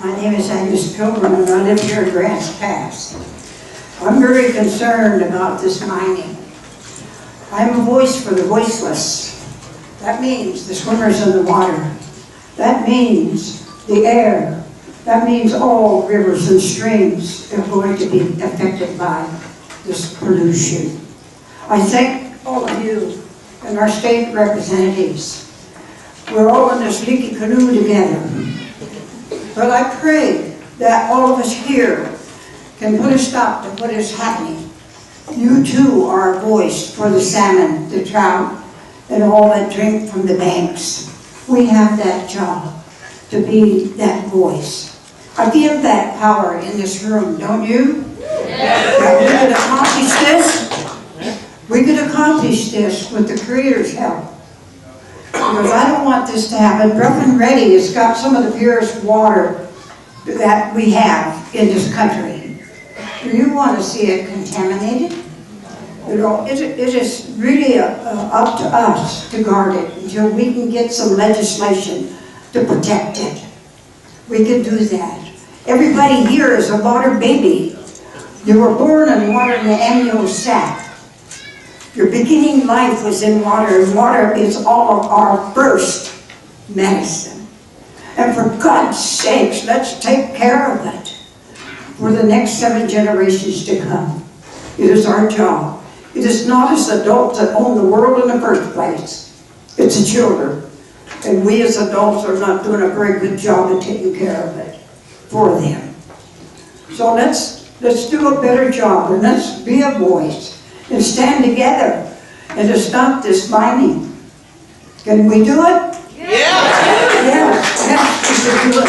My name is Aggie Pilgrim, and I live here in Grants Pass. I'm very concerned about this mining. I'm a voice for the voiceless. That means the swimmers in the water. That means the air. That means all rivers and streams are going to be affected by this pollution. I thank all of you and our state representatives. We're all in this leaky canoe together. But I pray that all of us here can put a stop to what is happening. You too are a voice for the salmon, the trout, and all that drink from the banks. We have that job to be that voice. I feel that power in this room, don't you? Yes. That we could accomplish this. We could accomplish this with the Creator's help. Because I don't want this to happen. Rough and Ready has got some of the purest water that we have in this country. Do you want to see it contaminated? You know, it is really up to us to guard it until we can get some legislation to protect it. We can do that. Everybody here is a water baby. You were born in water in the amnio sac. Your beginning life was in water, and water is all of our first medicine. And for God's sakes, let's take care of it for the next 7 generations to come. It is our job. It is not as adults that own the world in the first place. It's the children. And we as adults are not doing a very good job of taking care of it for them. So let's do a better job, and let's be a voice and stand together and to stop this mining. Can we do it? Yes, we can do it.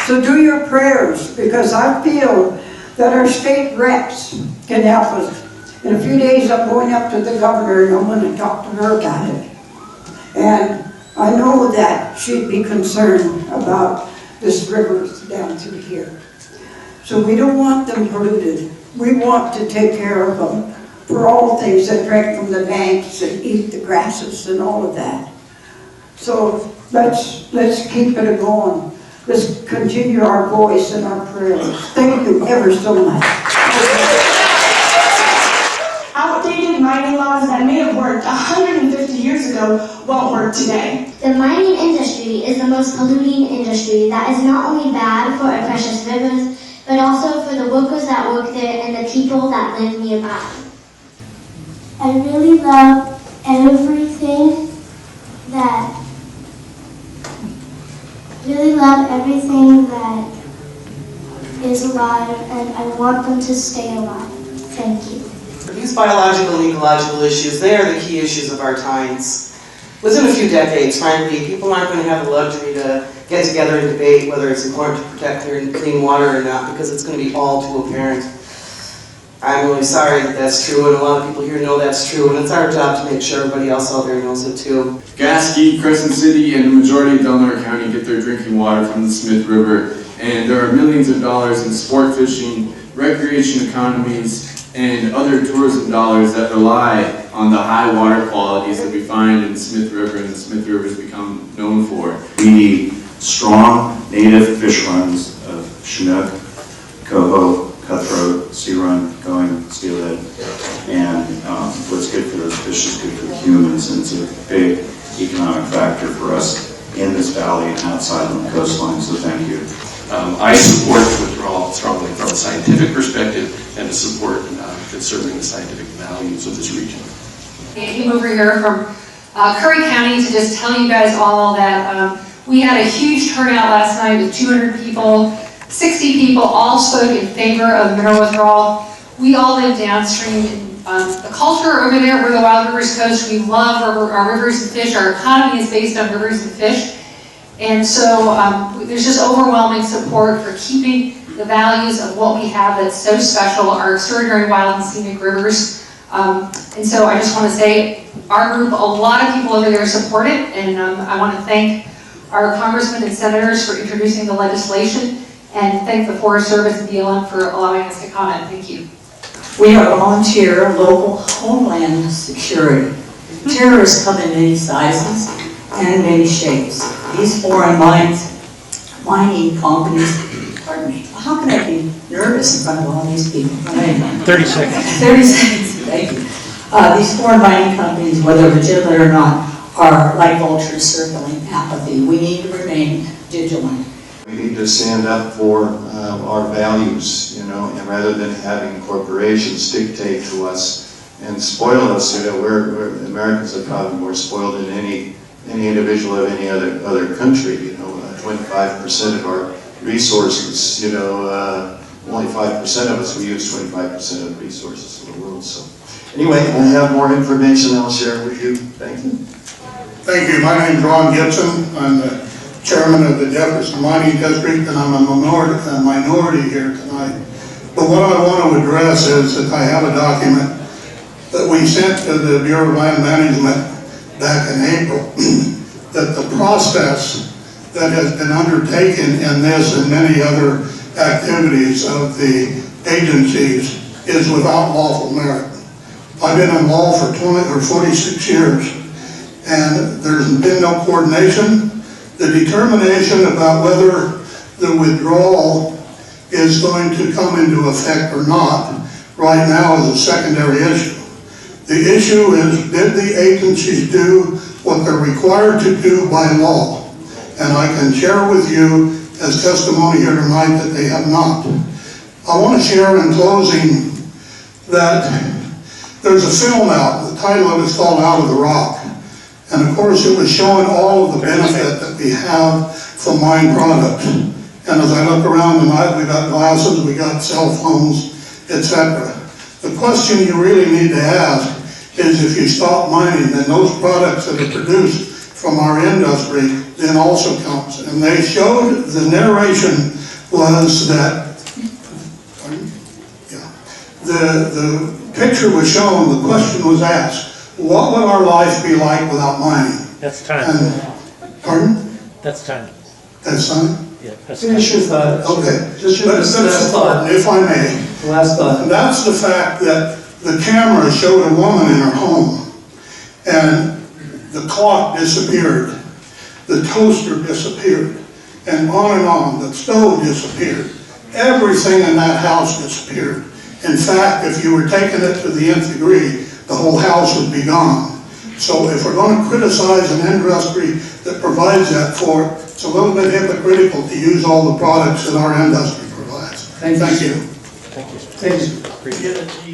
So do your prayers, because I feel that our state reps can help us. In a few days I'm going up to the governor and I'm going to talk to her about it. And I know that she'd be concerned about this river down through here. So we don't want them polluted. We want to take care of them for all things that drink from the banks and eat the grasses and all of that. So let's keep it going. Let's continue our voice and our prayers. Thank you ever so much. Outdated mining laws that may have worked 150 years ago won't work today. The mining industry is the most polluting industry that is not only bad for our precious rivers, but also for the workers that work there and the people that live nearby. I really love everything that is alive, and I want them to stay alive. Thank you. These biological and ecological issues, they are the key issues of our times. Within a few decades, frankly, people aren't going to have the luxury to get together and debate whether it's important to protect clean water or not, because it's going to be all too apparent. I'm really sorry that that's true, and a lot of people here know that's true, and it's our job to make sure everybody else out there knows it too. Gasquet, Crescent City, and the majority of Delaware County get their drinking water from the Smith River, and there are millions of dollars in sport fishing, recreation economies, and other tourism dollars that rely on the high water qualities that we find in the Smith River and the Smith River has become known for. We need strong native fish runs of Chinook, coho, cutthroat, sea run, going, steelhead, and what's good for those fish is good for humans, and it's a big economic factor for us in this valley and outside on the coastline, so thank you. I support withdrawal strongly from a scientific perspective and to support conserving the scientific values of this region. I came over here from Curry County to just tell you guys all that we had a huge turnout last night with 200 people. 60 people all spoke in favor of mineral withdrawal. We all live downstream. The culture over there, we're the Wild Rivers Coast. We love our rivers and fish. Our economy is based on rivers and fish. And so there's just overwhelming support for keeping the values of what we have that's so special, our extraordinary wild and scenic rivers. And so I just want to say, our group, a lot of people over there support it, and I want to thank our congressmen and senators for introducing the legislation, and thank the Forest Service and BLM for allowing us to comment. Thank you. We are volunteer local homeland security. Terrorists come in many sizes and in many shapes. These foreign mines mining companies, pardon me, how can I be nervous in front of all these people? 30 seconds. 30 seconds, thank you. These foreign mining companies, whether legitimate or not, are like vultures circling apathy. We need to remain vigilant. We need to stand up for our values, and rather than having corporations dictate to us and spoil us. We're Americans are probably more spoiled than any individual of any other country. 25% of our resources. Only 5% of us, we use 25% of the resources of the world. So anyway, I have more information I'll share with you. Thank you. Thank you. My name is Ron Gibson. I'm the chairman of the Jefferson Mining District, and I'm a minority here tonight. But what I want to address is that I have a document that we sent to the Bureau of Land Management back in April, that the process that has been undertaken in this and many other activities of the agencies is without lawful merit. I've been in law for 46 years, and there's been no coordination. The determination about whether the withdrawal is going to come into effect or not right now is a secondary issue. The issue is, did the agencies do what they're required to do by law? And I can share with you as testimony here tonight that they have not. I want to share in closing that there's a film out, the title of it is called Out of the Rock. And of course it was showing all of the benefit that we have from mine products. And as I look around tonight, we got glasses, we got cell phones, etc. The question you really need to ask is, if you stop mining, then those products that are produced from our industry then also counts. And they showed, the narration was that, the picture was shown, the question was asked, what would our life be like without mining? That's time. And, pardon? That's time. That's time? Yeah, that's Finish your thought. Okay. Just your last thought. If I may. Last thought. And that's the fact that the camera showed a woman in her home, and the clock disappeared, the toaster disappeared, and on, the stove disappeared. Everything in that house disappeared. In fact, if you were taking it to the nth degree, the whole house would be gone. So if we're going to criticize an industry that provides that for it, it's a little bit hypocritical to use all the products that our industry provides. Thank you. Thank you.